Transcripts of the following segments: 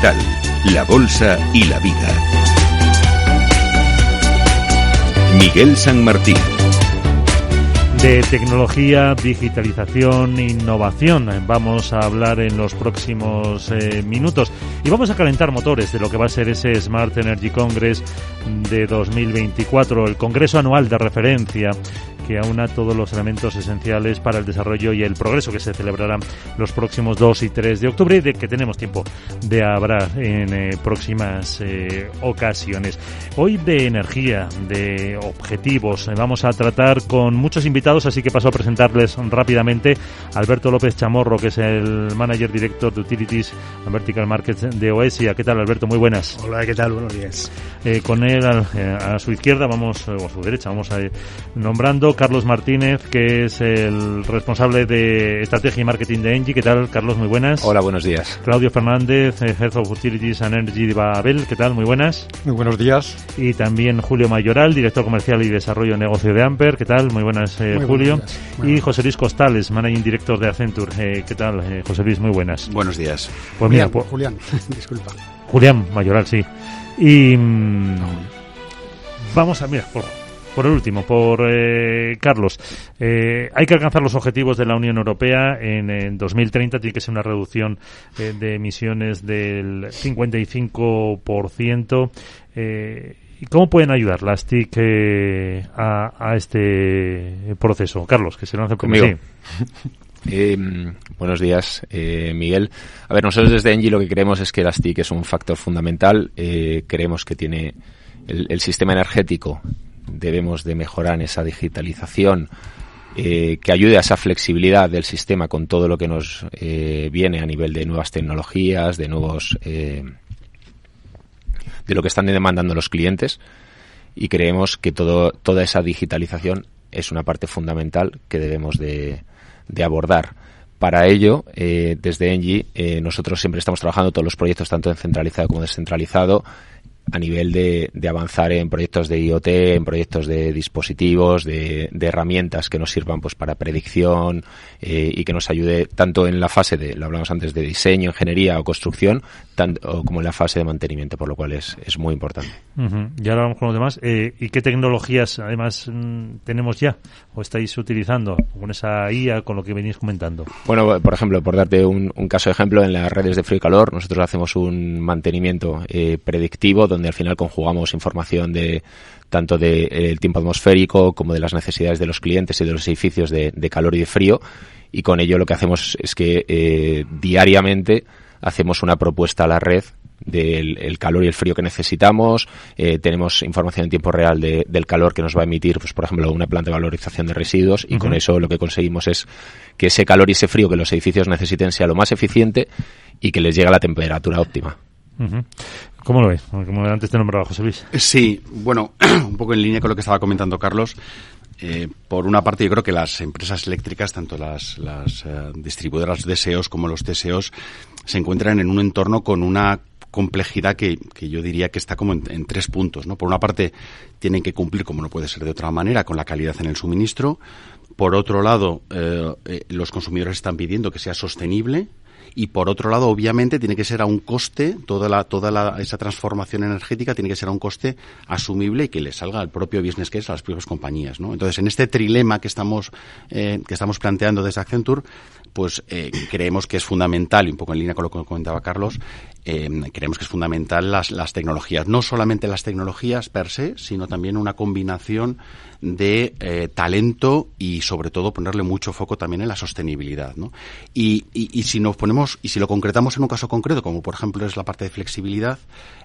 Capital, la Bolsa y la Vida. Miguel San Martín. De tecnología, digitalización, innovación vamos a hablar en los próximos minutos y vamos a calentar motores de lo que va a ser ese Smart Energy Congress de 2024, el congreso anual de referencia que aúna todos los elementos esenciales para el desarrollo y el progreso, que se celebrarán los próximos 2 y 3 de octubre y de que tenemos tiempo de hablar en próximas ocasiones. Hoy de energía, de objetivos, vamos a tratar con muchos invitados, así que paso a presentarles rápidamente. Alberto López Chamorro, que es el Manager Director de Utilities and Vertical Markets de OESIA. ¿Qué tal, Alberto? Muy buenas. Hola, ¿qué tal? Buenos días. Con él a su izquierda, o a su derecha, vamos a ir nombrando Carlos Martínez, que es el responsable de estrategia y marketing de Engie. ¿Qué tal, Carlos? Muy buenas. Hola, buenos días. Claudio Fernández, Head of Utilities and Energy de Babel. ¿Qué tal? Muy buenas. Muy buenos días. Y también Julio Mayoral, director comercial y desarrollo de negocio de Amper. ¿Qué tal? Muy buenas, muy Julio. Y José Luis Costales, managing director de Accenture. ¿Qué tal, José Luis? Muy buenas. Buenos días. Pues Julián, mira, Julián, disculpa. Julián Mayoral, sí. Y vamos a mirar por el último, Carlos. Hay que alcanzar los objetivos de la Unión Europea en 2030. Tiene que ser una reducción de emisiones del 55%. ¿Y cómo pueden ayudar las TIC a este proceso? Carlos, que se lanza conmigo. Sí. Buenos días, Miguel. A ver, nosotros desde Engie lo que creemos es que las TIC es un factor fundamental. Creemos que tiene el sistema energético. Debemos de mejorar en esa digitalización que ayude a esa flexibilidad del sistema con todo lo que nos viene a nivel de nuevas tecnologías, de nuevos de lo que están demandando los clientes, y creemos que toda esa digitalización es una parte fundamental que debemos de abordar. Para ello, desde Engie, nosotros siempre estamos trabajando todos los proyectos, tanto en centralizado como descentralizado, a nivel de avanzar en proyectos de IoT, en proyectos de dispositivos, de herramientas que nos sirvan pues para predicción y que nos ayude tanto en la fase lo hablamos antes, de diseño, ingeniería o construcción, tanto como en la fase de mantenimiento, por lo cual es muy importante. Uh-huh. Y ahora vamos con los demás. ¿Y qué tecnologías además tenemos ya o estáis utilizando con esa IA, con lo que venís comentando? Bueno, por ejemplo, por darte un caso de ejemplo, en las redes de frío y calor nosotros hacemos un mantenimiento predictivo, donde al final conjugamos información tanto del tiempo atmosférico como de las necesidades de los clientes y de los edificios de calor y de frío, y con ello lo que hacemos es que diariamente hacemos una propuesta a la red del calor y el frío que necesitamos. Tenemos información en tiempo real del calor que nos va a emitir, pues por ejemplo, una planta de valorización de residuos, y con eso lo que conseguimos es que ese calor y ese frío que los edificios necesiten sea lo más eficiente y que les llegue a la temperatura óptima. Uh-huh. ¿Cómo lo ves? Como antes te nombraba José Luis. Sí, bueno, un poco en línea con lo que estaba comentando Carlos. Por una parte, yo creo que las empresas eléctricas, tanto las distribuidoras DSOs como los TSOs, se encuentran en un entorno con una complejidad que yo diría que está como en 3 puntos, ¿no? Por una parte, tienen que cumplir, como no puede ser de otra manera, con la calidad en el suministro. Por otro lado, los consumidores están pidiendo que sea sostenible. Y por otro lado, obviamente, tiene que ser a un coste, esa transformación energética tiene que ser a un coste asumible y que le salga al propio business case a las propias compañías, ¿no? Entonces, en este trilema que estamos planteando desde Accenture, pues creemos que es fundamental, y un poco en línea con lo que comentaba Carlos, creemos que es fundamental las tecnologías, no solamente las tecnologías per se, sino también una combinación de talento y sobre todo ponerle mucho foco también en la sostenibilidad, ¿no? Y si nos ponemos, y si lo concretamos en un caso concreto, como por ejemplo es la parte de flexibilidad,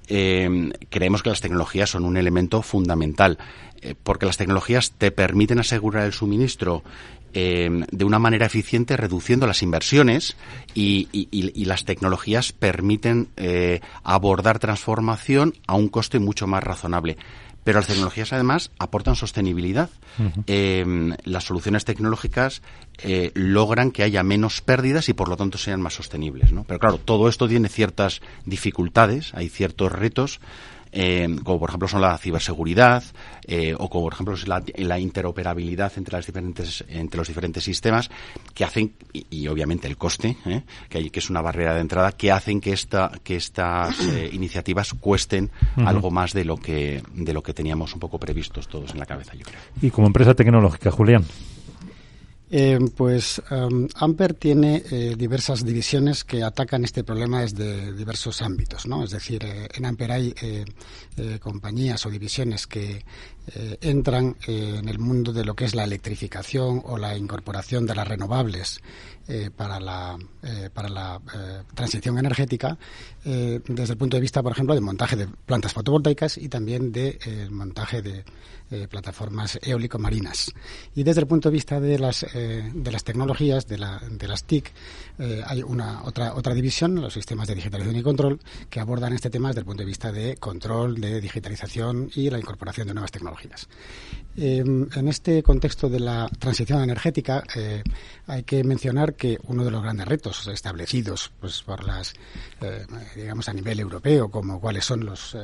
creemos que las tecnologías son un elemento fundamental, porque las tecnologías te permiten asegurar el suministro de una manera eficiente, reduciendo las inversiones, y las tecnologías permiten abordar transformación a un coste mucho más razonable. Pero las tecnologías, además, aportan sostenibilidad. Uh-huh. Las soluciones tecnológicas logran que haya menos pérdidas y, por lo tanto, sean más sostenibles, ¿no? Pero, claro, todo esto tiene ciertas dificultades, hay ciertos retos como por ejemplo son la ciberseguridad, o como por ejemplo es la interoperabilidad entre los diferentes sistemas, que hacen, y obviamente el coste, que es una barrera de entrada, que hacen que estas iniciativas cuesten algo más de lo que teníamos un poco previstos todos en la cabeza, yo creo. Y como empresa tecnológica, Julián. Amper tiene diversas divisiones que atacan este problema desde diversos ámbitos, ¿no? Es decir, en Amper hay compañías o divisiones que entran en el mundo de lo que es la electrificación o la incorporación de las renovables para la transición energética, desde el punto de vista, por ejemplo, de montaje de plantas fotovoltaicas y también de montaje de plataformas eólico-marinas. Y desde el punto de vista de las tecnologías, de las TIC, hay otra división, los sistemas de digitalización y control, que abordan este tema desde el punto de vista de control, de digitalización y la incorporación de nuevas tecnologías. En este contexto de la transición energética, hay que mencionar que uno de los grandes retos establecidos pues por digamos a nivel europeo, como cuáles son los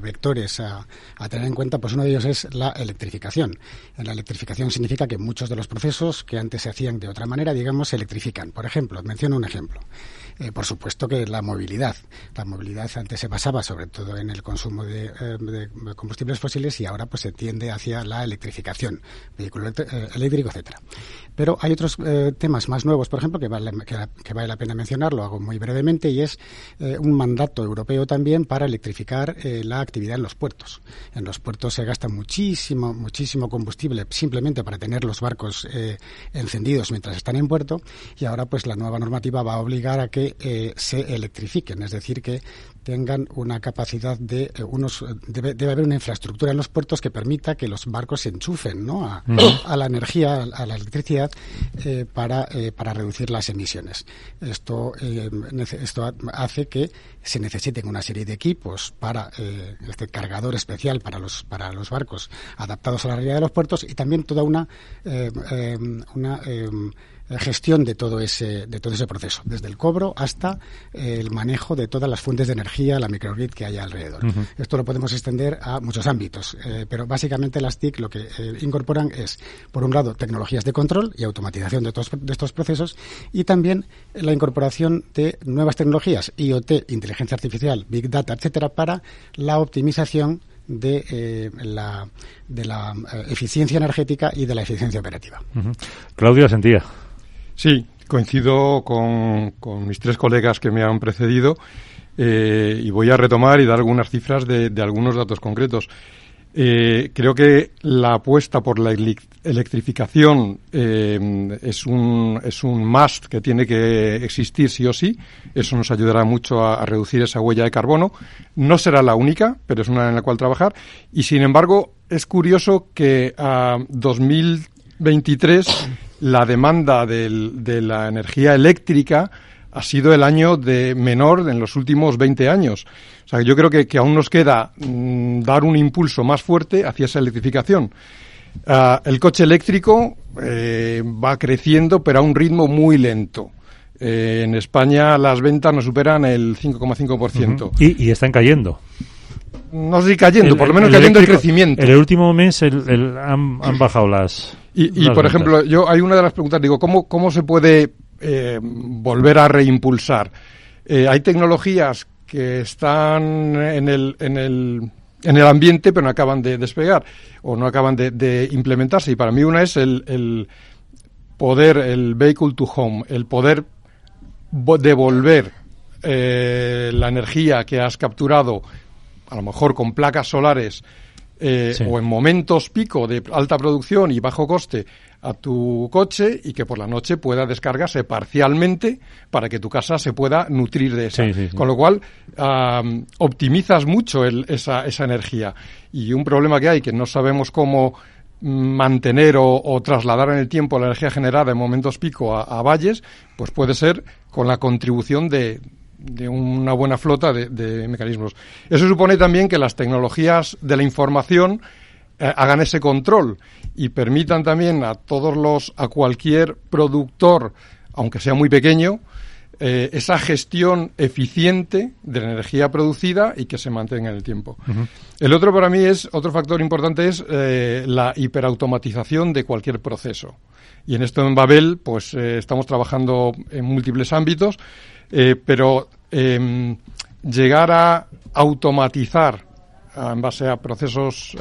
vectores a tener en cuenta, pues uno de ellos es la electrificación. La electrificación significa que muchos de los procesos que antes se hacían de otra manera, digamos, se electrifican. Por ejemplo, menciono un ejemplo. Por supuesto que la movilidad. La movilidad antes se basaba sobre todo en el consumo de combustibles fósiles y ahora pues se tiende hacia la electrificación, vehículo eléctrico, etcétera. Pero hay otros temas más nuevos, por ejemplo, que vale la pena mencionar, lo hago muy brevemente, y es un mandato europeo también para electrificar la actividad en los puertos. En los puertos se gasta muchísimo combustible simplemente para tener los barcos encendidos mientras están en puerto, y ahora pues la nueva normativa va a obligar a que se electrifiquen, es decir, que tengan una capacidad debe haber una infraestructura en los puertos que permita que los barcos se enchufen, ¿no? a la energía, a la electricidad, para reducir las emisiones. Esto hace que se necesiten una serie de equipos para este cargador especial para los barcos adaptados a la realidad de los puertos, y también toda una gestión de todo ese proceso, desde el cobro hasta el manejo de todas las fuentes de energía, la microgrid que hay alrededor. Esto lo podemos extender a muchos ámbitos, pero básicamente las TIC lo que incorporan es, por un lado, tecnologías de control y automatización de estos procesos, y también la incorporación de nuevas tecnologías, IoT, inteligencia artificial, Big Data, etcétera, para la optimización de la eficiencia energética y de la eficiencia operativa. Claudio Sentía. Sí, coincido con mis tres colegas que me han precedido, y voy a retomar y dar algunas cifras de algunos datos concretos. Creo que la apuesta por la electrificación es un must que tiene que existir sí o sí. Eso nos ayudará mucho a reducir esa huella de carbono. No será la única, pero es una en la cual trabajar. Y sin embargo, es curioso que a 2023 la demanda de la energía eléctrica ha sido el año de menor en los últimos 20 años. O sea, yo creo que aún nos queda dar un impulso más fuerte hacia esa electrificación. El coche eléctrico va creciendo, pero a un ritmo muy lento. En España las ventas no superan el 5,5%. Y están cayendo. No sé si cayendo, por lo menos cayendo el crecimiento. En el último mes han bajado las... Y por ejemplo, hay una de las preguntas, digo, ¿cómo se puede volver a reimpulsar? Hay tecnologías que están en el ambiente, pero no acaban de despegar o no acaban de implementarse. Y para mí una es el vehicle to home, el poder devolver la energía que has capturado, a lo mejor con placas solares, sí, o en momentos pico de alta producción y bajo coste, a tu coche, y que por la noche pueda descargarse parcialmente para que tu casa se pueda nutrir de esa. Sí. Con lo cual, optimizas mucho esa energía. Y un problema que hay, que no sabemos cómo mantener o trasladar en el tiempo la energía generada en momentos pico a valles, pues puede ser con la contribución de una buena flota de mecanismos. Eso supone también que las tecnologías de la información hagan ese control y permitan también a cualquier productor, aunque sea muy pequeño, esa gestión eficiente de la energía producida y que se mantenga en el tiempo. Uh-huh. El otro para mí otro factor importante es la hiperautomatización de cualquier proceso. Y en esto en Babel pues estamos trabajando en múltiples ámbitos, pero llegar a automatizar en base a procesos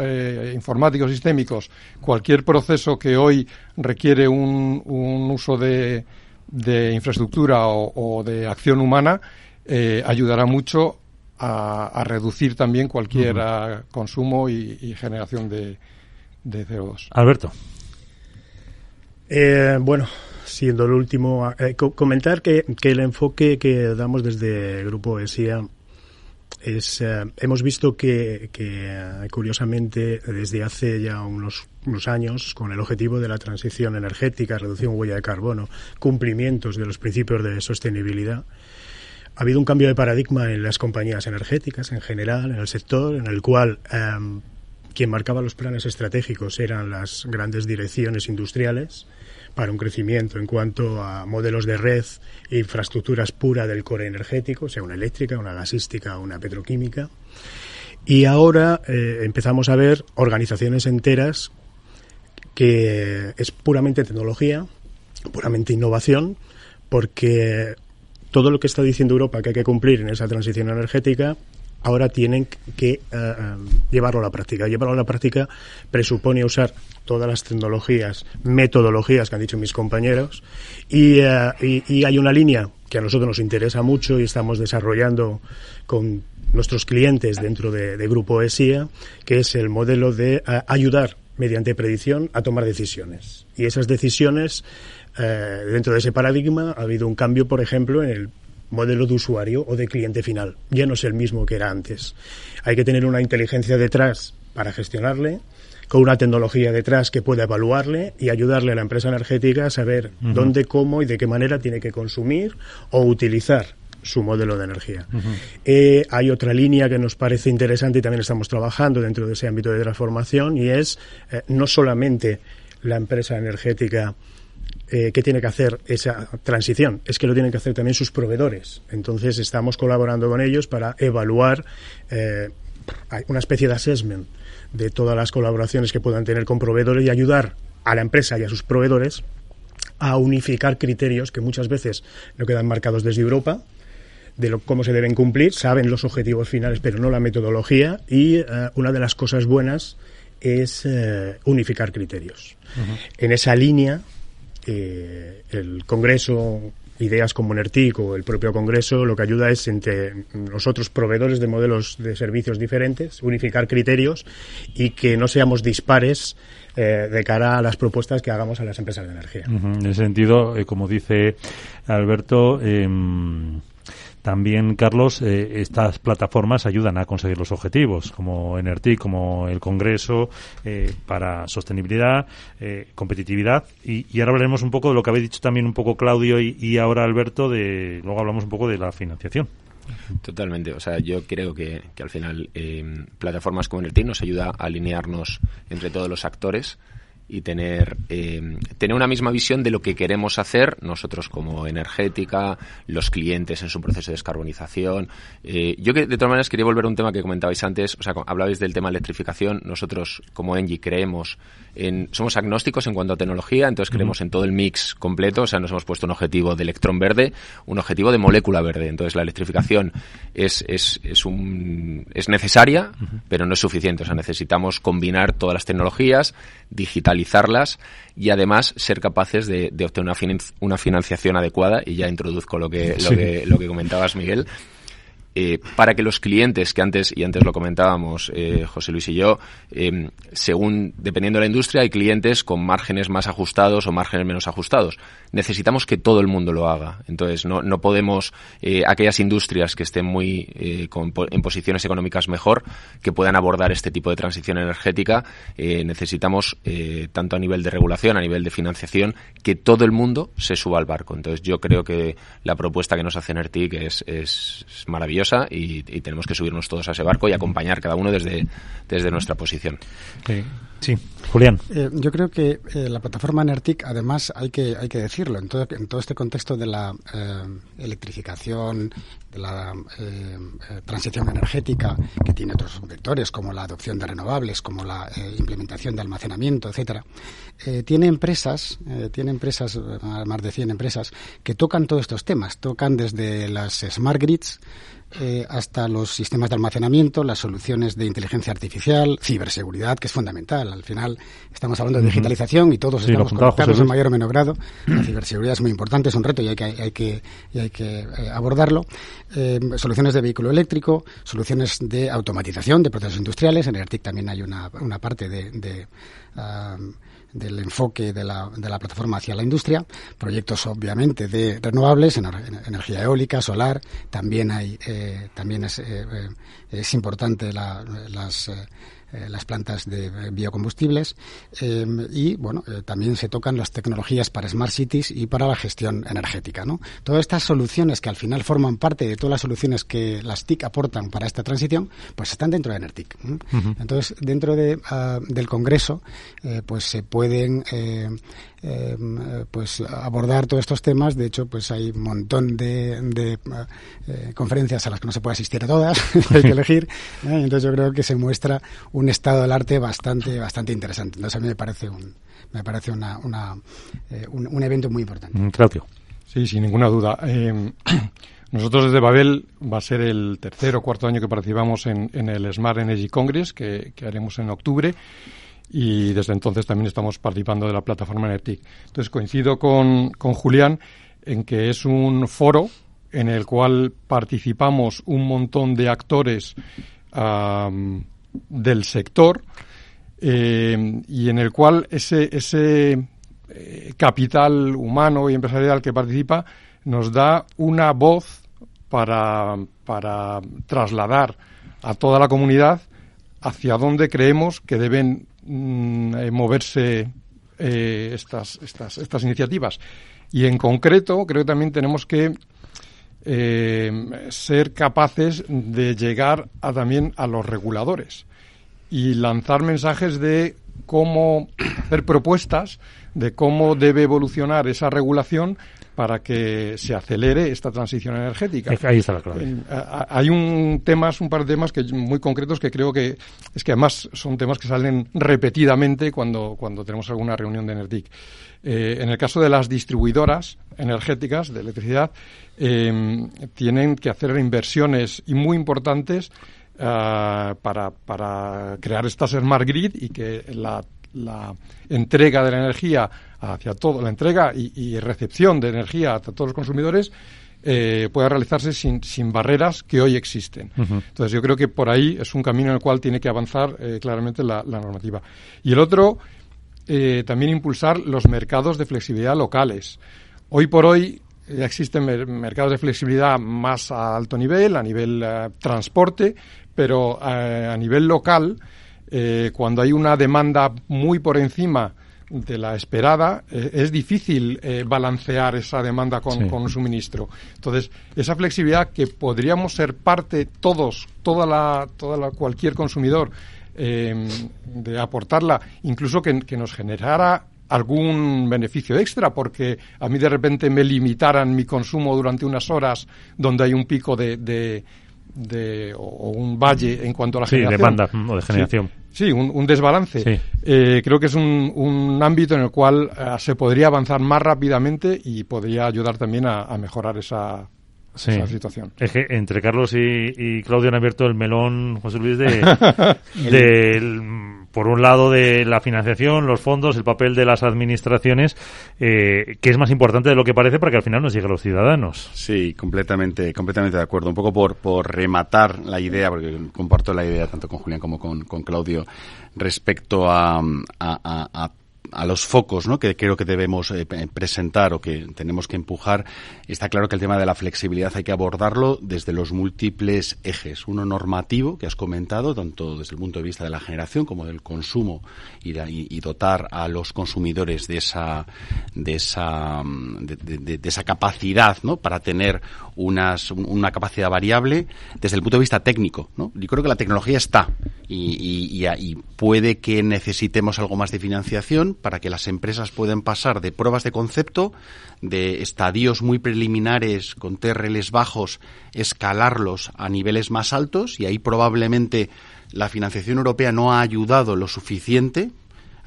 informáticos sistémicos cualquier proceso que hoy requiere un uso de infraestructura o de acción humana ayudará mucho a reducir también cualquier consumo y generación de CO2. Alberto. Bueno, siendo el último, comentar que el enfoque que damos desde Grupo ESIA hemos visto que curiosamente desde hace ya unos años, con el objetivo de la transición energética, reducción de huella de carbono, cumplimientos de los principios de sostenibilidad, ha habido un cambio de paradigma en las compañías energéticas en general, en el sector, en el cual quien marcaba los planes estratégicos eran las grandes direcciones industriales para un crecimiento en cuanto a modelos de red e infraestructuras pura del core energético, sea una eléctrica, una gasística, una petroquímica. Y ahora empezamos a ver organizaciones enteras que es puramente tecnología, puramente innovación, porque todo lo que está diciendo Europa que hay que cumplir en esa transición energética ahora tienen que llevarlo a la práctica. Llevarlo a la práctica presupone usar todas las tecnologías, metodologías que han dicho mis compañeros, y hay una línea que a nosotros nos interesa mucho y estamos desarrollando con nuestros clientes dentro de Grupo ESIA, que es el modelo de ayudar mediante predicción a tomar decisiones. Y esas decisiones, dentro de ese paradigma, ha habido un cambio, por ejemplo, en el modelo de usuario o de cliente final. Ya no es el mismo que era antes. Hay que tener una inteligencia detrás para gestionarle, con una tecnología detrás que pueda evaluarle y ayudarle a la empresa energética a saber dónde, cómo y de qué manera tiene que consumir o utilizar su modelo de energía. Hay otra línea que nos parece interesante y también estamos trabajando dentro de ese ámbito de transformación, y es no solamente la empresa energética que tiene que hacer esa transición, es que lo tienen que hacer también sus proveedores. Entonces estamos colaborando con ellos para evaluar una especie de assessment de todas las colaboraciones que puedan tener con proveedores y ayudar a la empresa y a sus proveedores a unificar criterios que muchas veces no quedan marcados desde Europa, de cómo se deben cumplir, saben los objetivos finales pero no la metodología, y una de las cosas buenas es unificar criterios. En esa línea, el Congreso, ideas como NERTIC o el propio Congreso, lo que ayuda es entre nosotros, proveedores de modelos de servicios diferentes, unificar criterios y que no seamos dispares de cara a las propuestas que hagamos a las empresas de energía. En ese sentido, como dice Alberto, también, Carlos, estas plataformas ayudan a conseguir los objetivos, como NERTIC, como el Congreso, para sostenibilidad, competitividad. Y ahora hablaremos un poco de lo que habéis dicho también un poco Claudio y ahora Alberto, luego hablamos un poco de la financiación. Totalmente. O sea, yo creo que al final plataformas como NERTIC nos ayuda a alinearnos entre todos los actores y tener una misma visión de lo que queremos hacer nosotros como energética, los clientes en su proceso de descarbonización. Yo que de todas maneras quería volver a un tema que comentabais antes, o sea, hablabais del tema de electrificación. Nosotros como ENGIE creemos somos agnósticos en cuanto a tecnología, entonces creemos en todo el mix completo. O sea, nos hemos puesto un objetivo de electrón verde, un objetivo de molécula verde. Entonces la electrificación es necesaria, pero no es suficiente. O sea, necesitamos combinar todas las tecnologías, digitalizarlas y además ser capaces de obtener una financiación adecuada, y ya introduzco lo que comentabas, Miguel, para que los clientes, que antes lo comentábamos José Luis y yo, dependiendo de la industria, hay clientes con márgenes más ajustados o márgenes menos ajustados. Necesitamos que todo el mundo lo haga. Entonces no podemos, aquellas industrias que estén muy en posiciones económicas mejor, que puedan abordar este tipo de transición energética, necesitamos tanto a nivel de regulación, a nivel de financiación, que todo el mundo se suba al barco. Entonces yo creo que la propuesta que nos hace NERTIC es maravillosa. ambiciosa y tenemos que subirnos todos a ese barco y acompañar cada uno desde nuestra posición. Sí, Julián. Yo creo que la plataforma Enertic, además, hay que decirlo, en todo este contexto de la electrificación, de la transición energética, que tiene otros vectores como la adopción de renovables, como la implementación de almacenamiento, etcétera, tiene empresas, más de 100 empresas, que tocan todos estos temas. Tocan desde las smart grids hasta los sistemas de almacenamiento, las soluciones de inteligencia artificial, ciberseguridad, que es fundamental. Al final estamos hablando de digitalización y todos estamos conectados en mayor o menor grado. La ciberseguridad es muy importante, es un reto y hay que abordarlo. Soluciones de vehículo eléctrico, soluciones de automatización de procesos industriales. En ERTIC también hay una parte del enfoque de la plataforma hacia la industria, proyectos obviamente de renovables, energía eólica, solar, también es importante las plantas de biocombustibles y también se tocan las tecnologías para Smart Cities y para la gestión energética, ¿no? Todas estas soluciones que al final forman parte de todas las soluciones que las TIC aportan para esta transición, pues están dentro de ENERTIC. Entonces, dentro del Congreso, pues se pueden abordar todos estos temas. De hecho, pues hay un montón de conferencias a las que no se puede asistir a todas, hay que elegir, entonces yo creo que se muestra un estado del arte bastante interesante. Entonces a mí me parece un evento muy importante. Claudio. Sí, sin ninguna duda. Nosotros desde Babel va a ser el tercer o cuarto año que participamos en el Smart Energy Congress que haremos en octubre. Y desde entonces también estamos participando de la plataforma ENERTIC. Entonces coincido con Julián en que es un foro en el cual participamos un montón de actores del sector y en el cual ese capital humano y empresarial que participa nos da una voz para trasladar a toda la comunidad hacia dónde creemos que deben moverse estas iniciativas. Y en concreto creo que también tenemos que ser capaces de llegar también a los reguladores y lanzar mensajes de cómo hacer propuestas de cómo debe evolucionar esa regulación para que se acelere esta transición energética. Ahí está la clave. Hay un par de temas muy concretos que creo que es que además son temas que salen repetidamente cuando tenemos alguna reunión de ENERTIC. En el caso de las distribuidoras energéticas de electricidad, tienen que hacer inversiones y muy importantes para crear estas Smart Grid y que la entrega de la energía hacia todo, la entrega y recepción de energía hacia todos los consumidores pueda realizarse sin barreras que hoy existen. Entonces yo creo que por ahí es un camino en el cual tiene que avanzar claramente la normativa. Y el otro, también impulsar los mercados de flexibilidad locales. Hoy por hoy ya existen mercados de flexibilidad más a alto nivel, a nivel transporte, pero a nivel local, cuando hay una demanda muy por encima de la esperada, es difícil balancear esa demanda con un suministro. Entonces, esa flexibilidad que podríamos ser parte cualquier consumidor, de aportarla, incluso que nos generara algún beneficio extra, porque a mí de repente me limitaran mi consumo durante unas horas donde hay un pico o un valle en cuanto a la generación. Demanda o de generación. Sí, un desbalance. Sí. Creo que es un ámbito en el cual se podría avanzar más rápidamente y podría ayudar también a mejorar esa situación. Es que entre Carlos y Claudio han abierto el melón, José Luis, por un lado de la financiación, los fondos, el papel de las administraciones, que es más importante de lo que parece para que al final nos llegue a los ciudadanos. Sí, completamente de acuerdo. Un poco por rematar la idea, porque comparto la idea tanto con Julián como con Claudio, respecto a a los focos, ¿no?, que creo que debemos presentar o que tenemos que empujar, está claro que el tema de la flexibilidad hay que abordarlo desde los múltiples ejes. Uno normativo, que has comentado, tanto desde el punto de vista de la generación como del consumo, y dotar a los consumidores de esa capacidad, ¿no?, para tener una capacidad variable. Desde el punto de vista técnico, ¿no?, yo creo que la tecnología está y puede que necesitemos algo más de financiación para que las empresas puedan pasar de pruebas de concepto, de estadios muy preliminares con TRLs bajos, escalarlos a niveles más altos, y ahí probablemente la financiación europea no ha ayudado lo suficiente.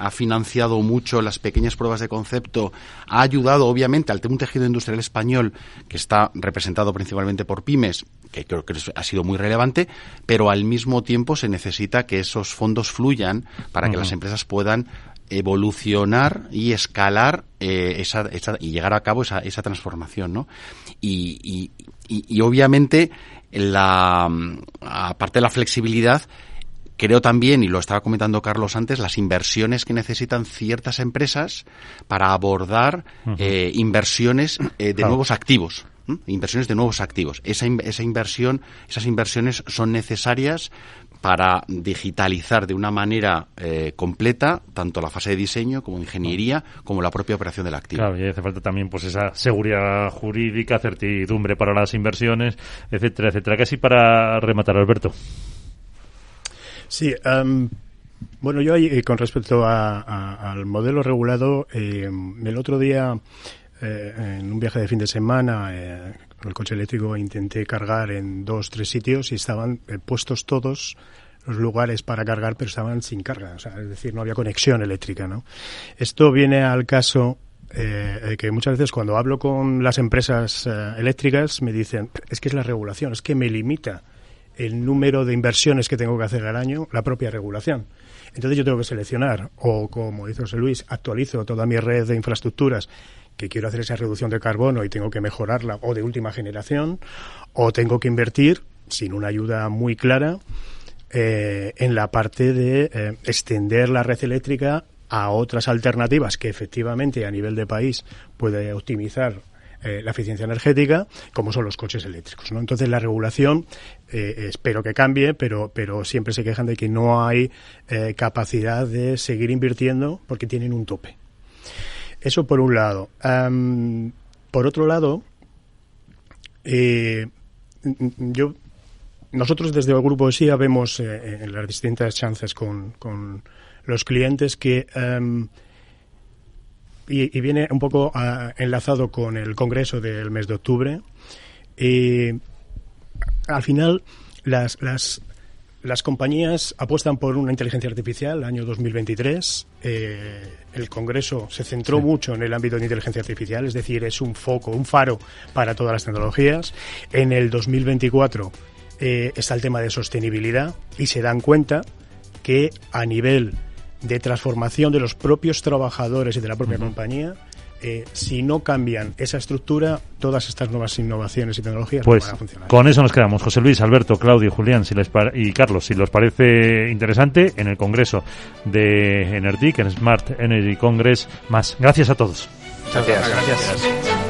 Ha financiado mucho las pequeñas pruebas de concepto, ha ayudado obviamente al un tejido industrial español que está representado principalmente por pymes, que creo que ha sido muy relevante, pero al mismo tiempo se necesita que esos fondos fluyan para que las empresas puedan evolucionar y escalar y llegar a cabo esa transformación, ¿no? Y obviamente aparte de la flexibilidad, creo también, y lo estaba comentando Carlos antes, las inversiones que necesitan ciertas empresas para abordar inversiones de nuevos activos. Inversiones de nuevos activos. Esas inversiones son necesarias para digitalizar de una manera completa tanto la fase de diseño como ingeniería como la propia operación del activo. Claro, y hace falta también pues esa seguridad jurídica, certidumbre para las inversiones, etcétera, etcétera. Casi para rematar, Alberto. Sí, bueno, yo ahí, con respecto al modelo regulado, el otro día, en un viaje de fin de semana, con el coche eléctrico intenté cargar en 2-3 sitios y estaban puestos todos los lugares para cargar, pero estaban sin carga, o sea, es decir, no había conexión eléctrica, ¿no? Esto viene al caso que muchas veces cuando hablo con las empresas eléctricas me dicen, es que es la regulación, es que me limita el número de inversiones que tengo que hacer al año, la propia regulación. Entonces yo tengo que seleccionar, o como dice José Luis, actualizo toda mi red de infraestructuras que quiero hacer esa reducción de carbono y tengo que mejorarla, o de última generación, o tengo que invertir, sin una ayuda muy clara, en la parte de extender la red eléctrica a otras alternativas que efectivamente a nivel de país puede optimizar la eficiencia energética, como son los coches eléctricos, ¿no? Entonces la regulación espero que cambie, pero siempre se quejan de que no hay capacidad de seguir invirtiendo porque tienen un tope. Eso por un lado. Por otro lado, nosotros desde el Grupo ESIA vemos en las distintas chances con los clientes que y viene un poco enlazado con el Congreso del mes de octubre. Al final, las compañías apuestan por una inteligencia artificial, año 2023. El Congreso se centró mucho en el ámbito de inteligencia artificial, es decir, es un foco, un faro para todas las tecnologías. En el 2024 está el tema de sostenibilidad y se dan cuenta que a nivel de transformación de los propios trabajadores y de la propia compañía, si no cambian esa estructura, todas estas nuevas innovaciones y tecnologías no van a funcionar. Con eso nos quedamos. José Luis, Alberto, Claudio, Julián y Carlos, si les parece interesante, en el Congreso de Enertic, en Smart Energy Congress, más. Gracias a todos. Gracias.